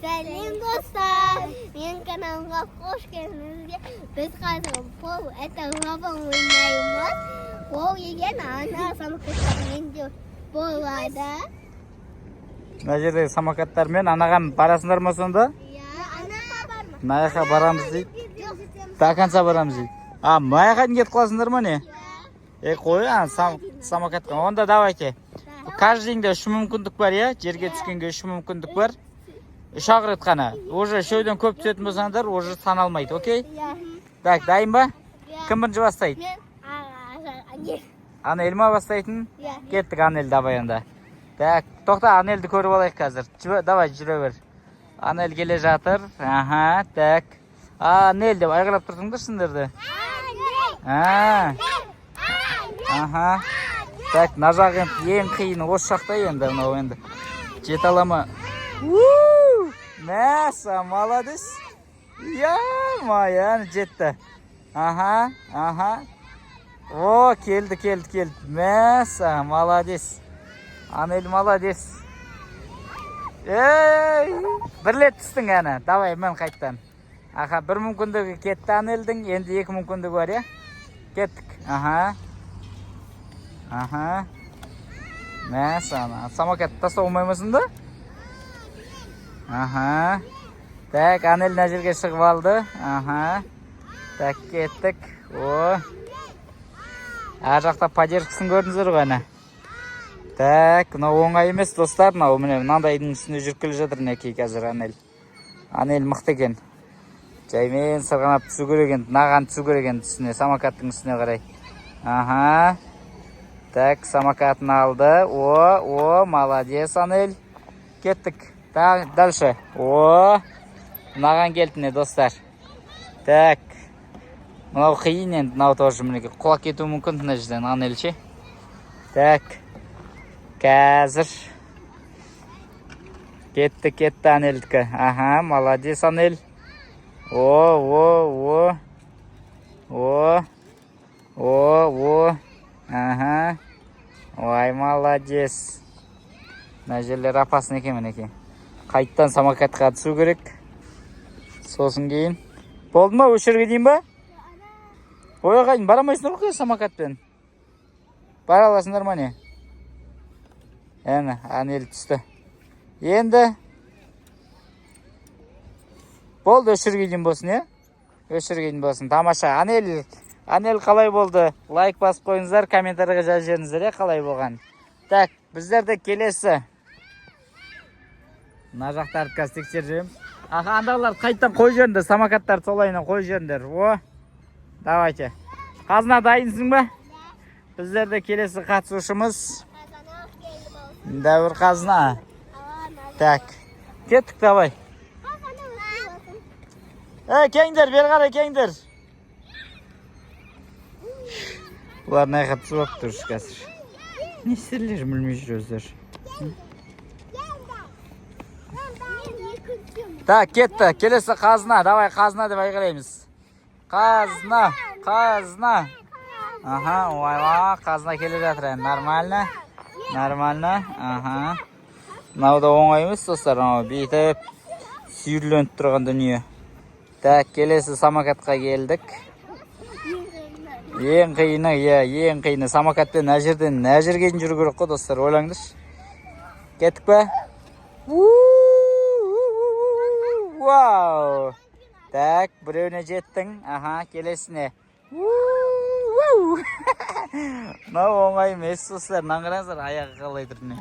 Selam dostlar. Benim kanalıma hoş geldiniz. Biz kazanım. Bu etrafı oynayımız. Bu yegen ana samakatlarмен diyor. Bu arada. Mына жерде самокаттармен анаған барасыңдар ма сонда? Мына жаққа барамыз дейді. До конца барамыз дейді. Мына жаққа дейін кетіп қаласыңдар ма не? Қой, самокатқа. Онда давайте. Каждыйыңда 3 мүмкіндік бар, иә? Жерге түскенге 3 мүмкіндік бар. 3 рет қана. Уже үшеуден көп түсетін болсаңдар, уже саналмайды, окей? Так, дайын ба? Кім бірінші бастайды? Анел ма бастайтын? Кеттік, Анел, давай онда. Так, тоқта, Анелді көріп алайық қазір. Давай, жүре бер. Анел келе жатыр. Аха, так. Анел деп айғырап тұрсыңдар сендерді. Аха. Так, мына жақ енді ең қиыны осы жақта енді, мынау енді. Жете ала ма? Мәса, молодец. Я-ма, жетті. Аха. О, келді. Мәса, молодец. Анел молодец. Бір рет түстің әні. Давай, мен қайттан. Аха, бір мүмкіндігі кетті Анелдің. Енді 2 мүмкіндігі бар, я? Кеттік. Аха. Мәса, самокат тастау алмаймысың да? Аха. Так, Анел мына жерге шығып алды. Аха. Так, кеттік. О. Ар жақта поддержкасын көрдіңіздер ғой, әні. Так, мынау оңай емес достар, мынау мынандайдың үстінде жүріп келе жатыр мінекей қазір Анел. Анел мықты екен. Жаймен сырғанап түсу керек екен, наған түсу керек екен үстіне, самокаттың үстіне қарай. Аха. Так, самокатын алды. О, молодец, Анел. Кеттік. Так, дальше. О, мынаған келді достар. Так. Мынау қиын енді, мынау тоже мінекей. Құлап кетуі мүмкін мына жерден Анел ше. Так. Қазір кетті Анелдікі. Аха, молодец, Анел. О. Аха. Ой, молодец. Мына жерлер апасын екен мінекей. Қайттан самокатқа түсу керек. Сосын кейін. Болды ма? Өшірге дейін ба? Ой, қайын, барамайсыңдар ғой самокатпен. Бара аласыңдар ма не? Әні, Анел түсті. Енді. Болды, өшірге дейін болсын, е? Өшірге дейін болсын. Тамаша. Анел қалай болды? Лайк басып қойыңыздар, комментарийға жазып жіберіңіздер, қалай болған. Так, біздер де келесі. Мына жақтарды қазір тексеріп жүреміз. Аха, андағылар қайттан қой жеріңдер, самокаттарды солайынан қой жеріңдер. О, давайте. Қазына дайынсың ба? Біздер де келесі қатысушымыз. Дәуір қазына. Так, кеттік, давай. Кеңдер, бер қарай кеңдер. Бұлар найға түсіп өп тұршы қазір. Не істерлер білмей жүр өздер. Так, кетті. Келесі қазына. Давай, қазына деп айғыраймыз. Қазына. Аха, ойла, қазына келе жатыр. Нормально. Аха. Мынау да оңай емес достар. Бүйтіп сүйірленіп тұрған дүние. Так, келесі самокатқа келдік. Ең қиыны. Самокатпен әжерге жүру керек қой достар, ойлаңдыршы. Кеттік па? Вау! Так, біреуіне жеттің. Аха, келесіне. Мынау оңай емес достар, наңғыраңыздар, аяғы қалай тұрны.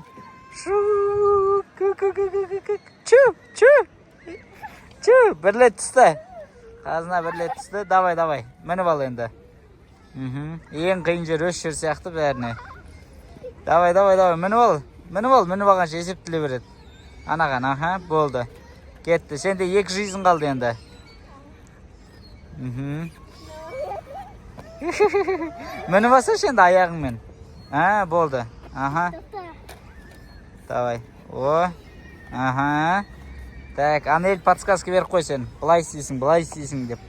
Чу, бірлет түсті. Қазына бірлет түсті. Давай, мініп ал енді. Ең қиын жер өш жер сияқты бәріне. Давай, мініп алғанша есептіле береді. Анаған, аха, болды. Кетті, сенде 2 жизнь қалды енді. Мініп алса сенде аяғыңмен. Болды. Аха. Давай. О. Аха. Так, Анел подсказка беріп қой сен. Былай істейсің деп.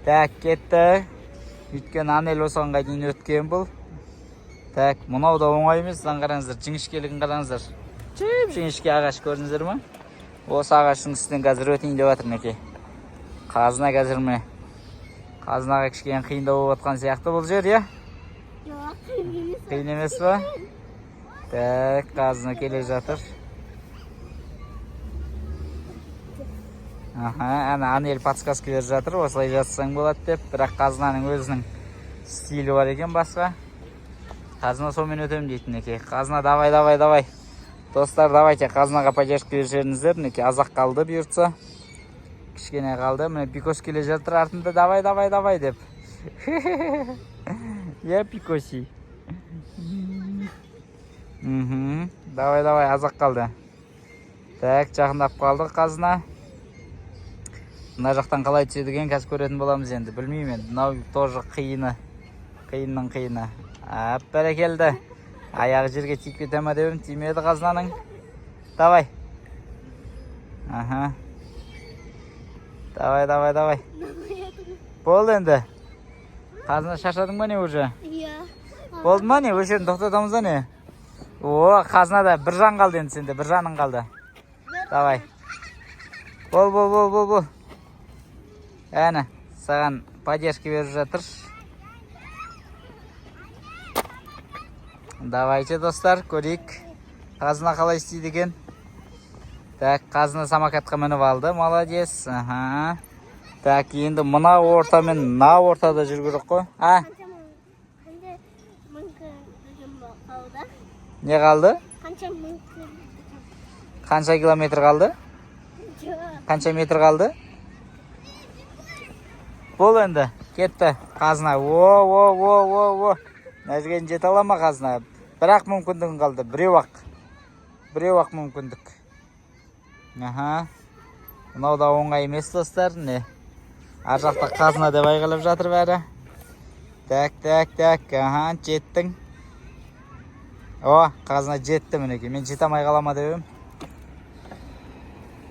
Так, кетті. Өйткен Анел осыған дейін өткен бұл. Так, мынау да оңай емес, қараңыздар, жіңішкелігін қараңыздар. Жіңішке ағаш көрдіңіздер ма? Осы ағаштың үстінен қазір өтейін деп жатыр мінекей. Қазына қазір міне. Қазынаға кішкене қиындау болып жатқан сияқты бұл жер, иә? Қиын емес па? Так, қазына келе жатыр. Ана Анел подсказка беріп жатыр, осылай жасасаң болады деп. Бірақ қазынаның өзінің стилі бар екен басқа. Қазына сонымен өтемін дейді мінекей. Қазына давай. Достар, давайте қазынаға поддержка беріңіздер. Мінекей азақ қалды бұйыртса. Кішкене қалды. Міне Пикос келе жатыр артында. Давай деп. Я Пикоси. Давай, азақ қалды. Так, жақындап қалды қазына. Мына жақтан қалай түседі екен қазір көретін боламыз енді. Білмеймін енді. Мынау тоже қиынның қиыны. Бәрекелді. Аяғы жерге тиіп кете ме деп тимеді қазынаның. Давай. Давай. Болды енді. Қазына шашадың ба не уже? Иә. Болды ма не? Өшерін тоқтатамыз да не? О, қазынада бір жан қалды енді сенде. Бір жаның қалды. Давай. Бол. Әні, саған поддержка беріп жатыр. Давайте, достар, көрейік. Қазына қалай істейді екен. Так, қазына самокатқа мініп алды. Молодец. Так, енді мына орта мен мына ортада жүру керек қой. Не қалды? Қанша километр қалды? Қанша метр қалды? Бол енді, кетті қазына. О. Нәжген жете ала ма қазына? Бірақ мүмкіндігін қалды. Біреу ақ мүмкіндік. Мынау да оңай емес, достар. Не? Ар жақта қазына деп айғалып жатыр бәрі. Так. Жеттің. О, қазына жетті мінекей. Мен жете алмай қалама деп.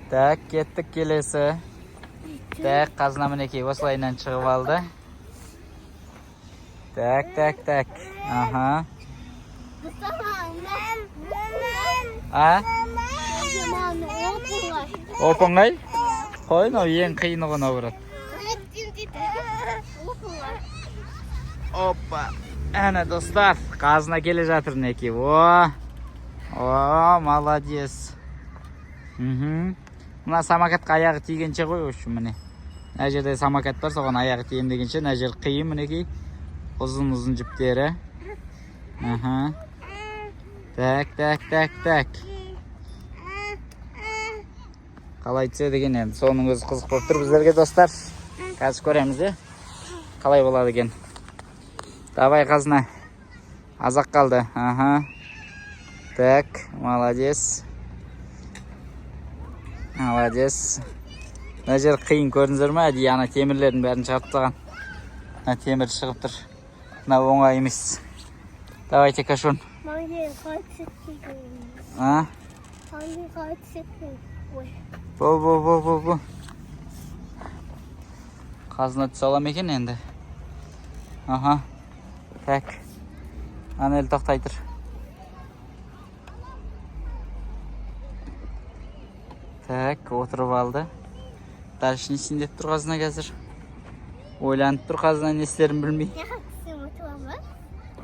Так, кеттік келесі. Так, қазына мінекей осылайынан шығып алды. Так. Оп-оңай? Қой, мынау ең қиыны ғой мынау брат. Опа. Әне, достар, қазына келе жатыр мінекей. О, молодец. Мына самокатқа аяғы тигенше ғой өші міне. Мына жерде самокат бар, соған аяғы тием дегенше. Мына жер қиын мінекей. Ұзын жіптері. Так. Қалай түседі деген енді. Соның өзі қызық болып тұр біздерге, достар. Қазір көреміз де. Қалай болады екен. Давай қазына. Азақ қалды. Так, молодец. Мына жер қиын көрдіңіздер ме? Әдейі ана темірлердің бәрін шығарып тастаған. Мына темір шығып тұр. Мына оңай емес. Давайте, Кашун. Бол. Қазына түсе алам екен енді. Так. Анел тоқтай тұр. Так, отырып алды. Дальше не істейін деп тұр қазына қазір. Ойланып тұр қазына не істерін білмей.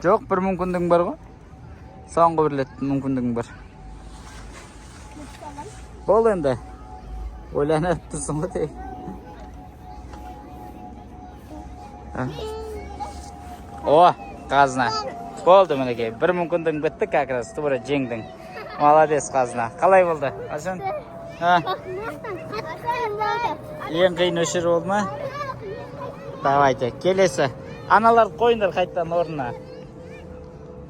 Жоқ, бір мүмкіндігің бар ғой. Соңғы бірлет мүмкіндігің бар. Бол енді. Ойланып тұрсың ғой тек. О, қазына. Болды мінекей. Бір мүмкіндігің бітті, как раз тура жеңдің. Молодец, қазына. Қалай болды? Ашын? Ең қиын өшір болды ма? Давайте, келесі. Аналарды қойыңдар қайттан орнына.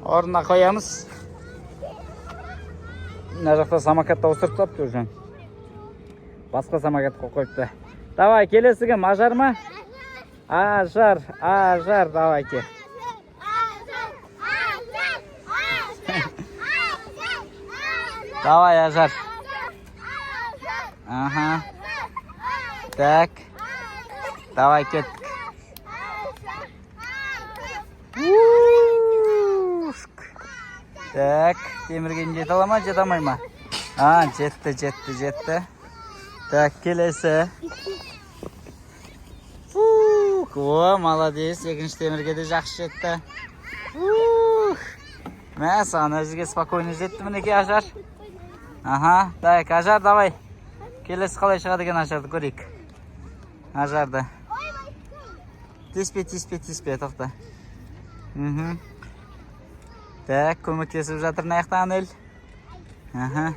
Орнына қоямыз. Мына жақта самокатта осырып тапты уже. Басқа самокатқа қойыпты. Давай, келесі кім? Ажар ма? Ажар, давайте. Давай, Ажар. Так. Давай, кеттік. Так, темірген жете ала ма, жете алмай ма? Жетті. Так, келесі. О, молодец. Екінші темірге де жақсы жетті. Мә, саған өзіге спокойно жетті мінеке Ажар. Аха, так, Ажар, давай. Келесі қалай шығады екен Ажарды көрейік. Ажарды. Теспе, тоқта. Так, көмектесіп жатыр наяқтан ел. Аха.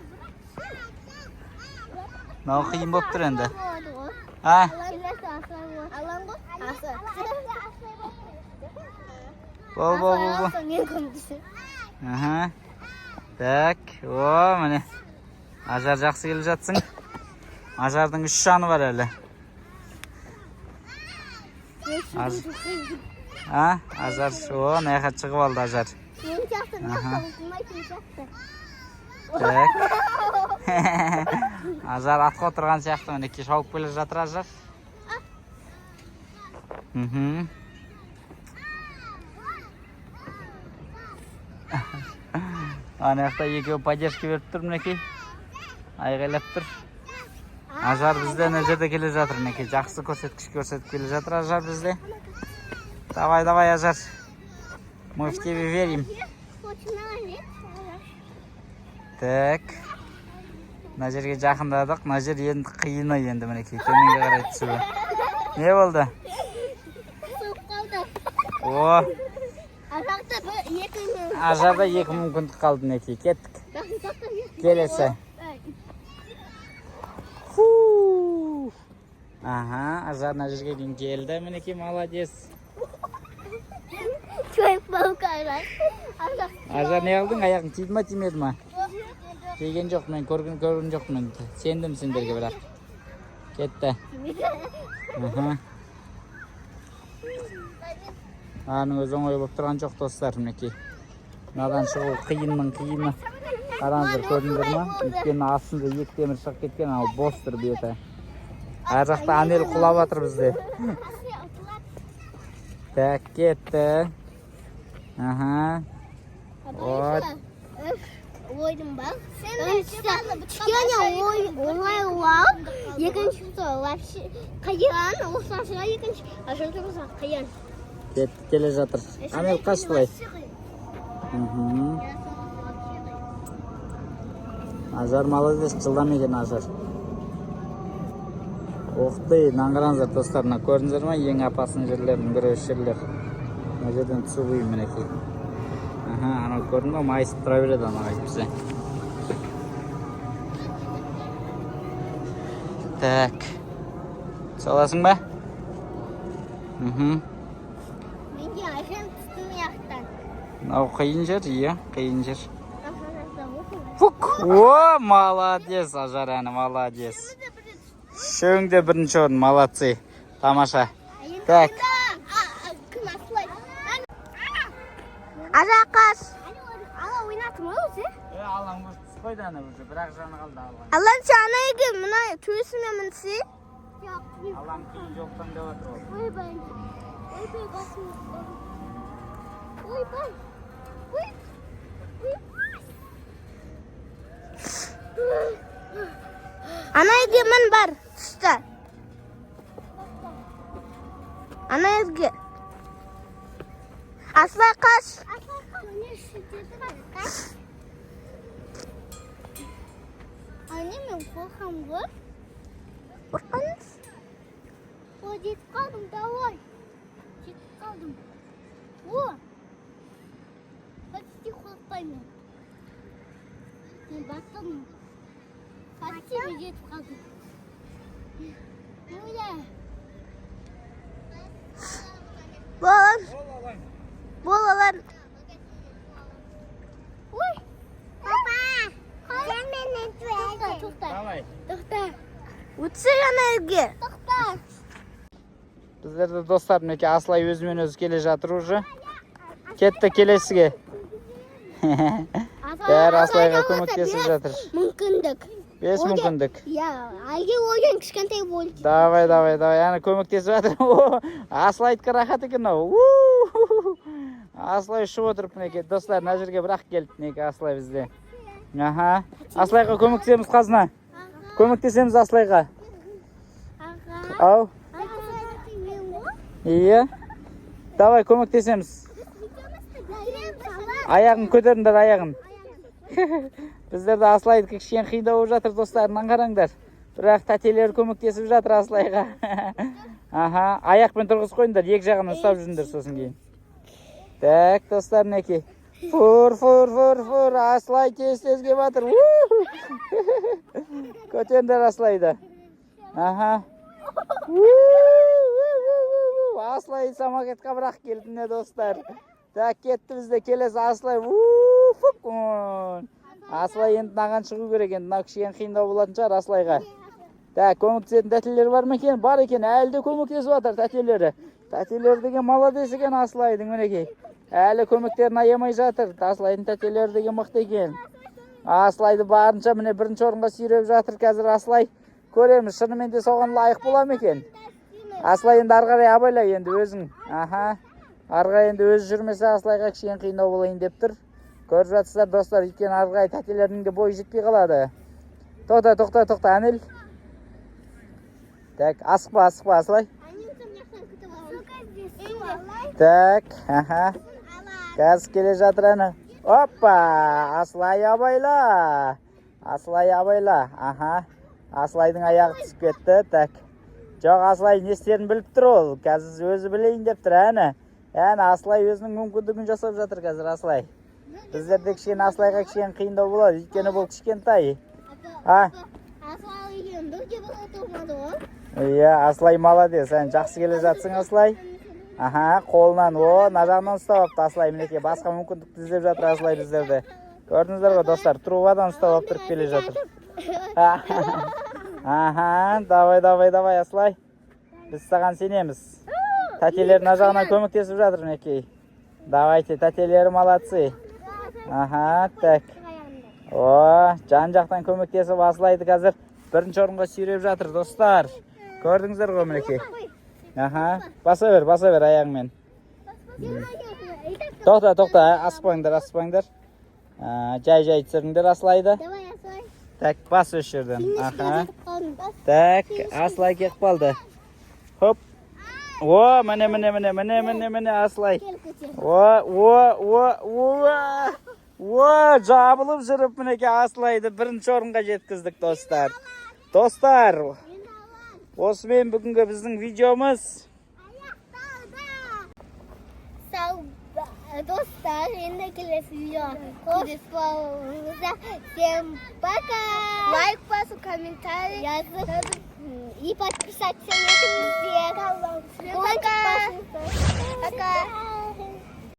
Мынау қиын болып тұр енді. А? Бол. Аха. Так, о, міне. Ажар жақсы келіп жатсың. Ажардың 3 жаны бар әлі. Ажар, о, наяқа шығып алды Ажар. Так. Ажар атқа отырған сияқты мінеке шауып келе жатыр Ажар. Анаяқта екеуі поддержка беріп тұр мінеке. Айғайлап тұр. Ажар бізде мына жерде келе жатыр мінеке. Жақсы көрсеткіш көрсетіп келе жатыр Ажар бізде. Давай, Ажар. Мы в тебе верим. Так. Мына жерге жақындадық. Мына жер енді қиыны енді мінеке. Төменге қарай түсуі. Не болды? Суып қалды. О. Ажарда 2 Ажарда 2 мүмкіндік қалды мінеке. Кеттік. Келесі. Аха, Ажар мына жерге дейін келді мінеке. Молодец. Ажар не қылдың? Аяғың тиді ма, тимеді ма? Тиген жоқ, мен көрген жоқпын. Сендім сендерге бірақ. Кетті. Аның өз оңай болып тұрған жоқ достар мінеке. Мынадан шығу қиынның қиыны. Қараңыздар, көрдіңдер ма? Өйткені астында 2 темір шығып кеткен, ал бос тұр беті. Ар жақта анел құлап жатыр бізде. Так, кетті. Аха. Вот. Ойдың бар. Кішкене оңай олау. Екіншісі вообще қиын. Осыдан шыға екінші. Ажарды болса қиын. Кетті келе жатыр. Анел қаш былай. Ажар молодец, жылдам екен Ажар. Оқты, наңғыраңыздар достарына көрдіңіздер ма? Ең апасын жерлердің бірі осы жерлер. Мына жерден түсу бұйым мінеке. Анау көрдің ба? Майысып тұра береді анағай бізде. Так. Саласың ба? Менде айқын түстім яқтан. Мынау қиын жер, иә, қиын жер. Фук! О, молодец, Ажар әні, молодец. Шөңде бірінші орын, молодцы. Тамаша. Так. Ажар қаш. Ала ойнатым ой өзі? Алаң бұр түс қойды әні бұр, бірақ жаны қалды алаң. Алан жаны егі, мұна төсіме мінсі? Алаң кейін жоқтан деп отыр ол. Ой бай. Ой бай басым. Ой бай. Ой. Ана егі мін бар, түсті. Ана егі. Аслай қаш. Anne мен қорқам ғой. Қорқаңыз? О, жетіп қалдым, давай. Жетіп қалдым. О! Почти қорқпаймын. Мен баттым. Почти жетіп қалдым. Оля. Бол алан. Ой. Папа. Sen beni Тоқта. Тоқта. Өтсе ғана елге. Тоқта. Біздерді достар, мінеке Аслай өзімен өзі келе жатыр уже. Кетті келесіге. Бәрі Аслайға көмектесіп жатыр. Мүмкіндік. 5 мүмкіндік. Я, әлге ойын кішкентай болды. Давай, ана көмектесіп жатыр. Аслайдқа рахат екен ау. Аслай ұшып отырып мінеке. Достар, мына жерге бірақ келді мінеке Аслай бізде. Аха. Аслайға көмектесеміз қазына. Көмектесеміз Аслайға. Al. İyi. Davay көмектесеміз. Аяғын көтеріңдер, аяғын. Біздерді Асылайды кішкене қиындау болып жатыр, достарынан қараңдар. Бірақ тәтелер көмектесіп жатыр Асылайға. Аха, аяқпен тұрғыз қойыңдар, екі жағынан ұстап жүріңдер сосын кейін. Так, достар, неке. Фур, Асылай тез-тезге батыр. Көтеріңдер Асылайды. Аха. Асылай самокетқа бірақ келді не достар. Так, кетті бізде келесі Асылай. Асылай енді наған шығу керек енді, мынау кішкене қиындау болатын шығар Асылайға. Так, көмектесетін тәтелер бар ма екен? Бар екен, әлі де көмектесіп жатыр тәтелері. Тәтелер деген молодец екен Асылайдың, мінекей. Әлі көмектерін аямай жатыр. Асылайдың тәтелері деген мықты екен. Асылайды барынша міне бірінші орынға сүйреп жатыр қазір Асылай. Көреміз, шынымен де соған лайық бола ма екен? Асылай енді ары қарай абайлай енді өзің. Аха. Ары қарай енді өзі жүрмесе Асылайға кішкене қиындау болайын деп тұр. Көріп жатсыздар достар, өйткені ары қарай тәтелердің де бойы жетпей қалады. Тоқта, Анел. Так, асықпа Асылай. Так, аха. Қазір келе жатыр ана. Оппа, Асылай абайла. Аха. Асылайдың аяғы түсіп кетті. Так. Жоқ, Асылай не істерін біліп тұр ол. Қазір өзі білейін деп тұр, әні. Асылай өзінің мүмкіндігін жасап жатыр қазір Асылай. Біздерде кішкене Асылайға кішкене қиындау болады, өйткені бұл кішкентай. Иә, Асылай молодец, сен жақсы келе жатсың Асылай. Аха, қолынан, мына жағынан ұстап алыпты Асылай, мінекей басқа мүмкіндікті іздеп жатыр Асылай біздерде. Көрдіңіздер ғой достар, трубадан ұстап алып тұрып келе жатыр. Аха, давай Асылай. Біз саған сенеміз. Тәтелер мына жағынан көмектесіп жатыр мінекей. Давайте, тәтелері молодцы. Аха, так. Жан жақтан көмектесіп Асылайды қазір бірінші орынға сүйреп жатыр достар. Көрдіңіздер ғой мінекей. Аха, баса бер аяғыңмен. Тоқта, аспаңдар. Жай түсіріңдер Асылайды. Так, бас өш жерден. Аха. Так, Асылай кеп қалды. Хоп. Міне Асылай. Жабылып жүріп мінеке Асылайды бірінші орынға жеткіздік достар. Достар, осымен бүгінгі біздің видеомыз. Достар, енді келесі видео көрісуімізде. Всем пока! Лайк басып, комментарий жазып и подписаться етіңіздер.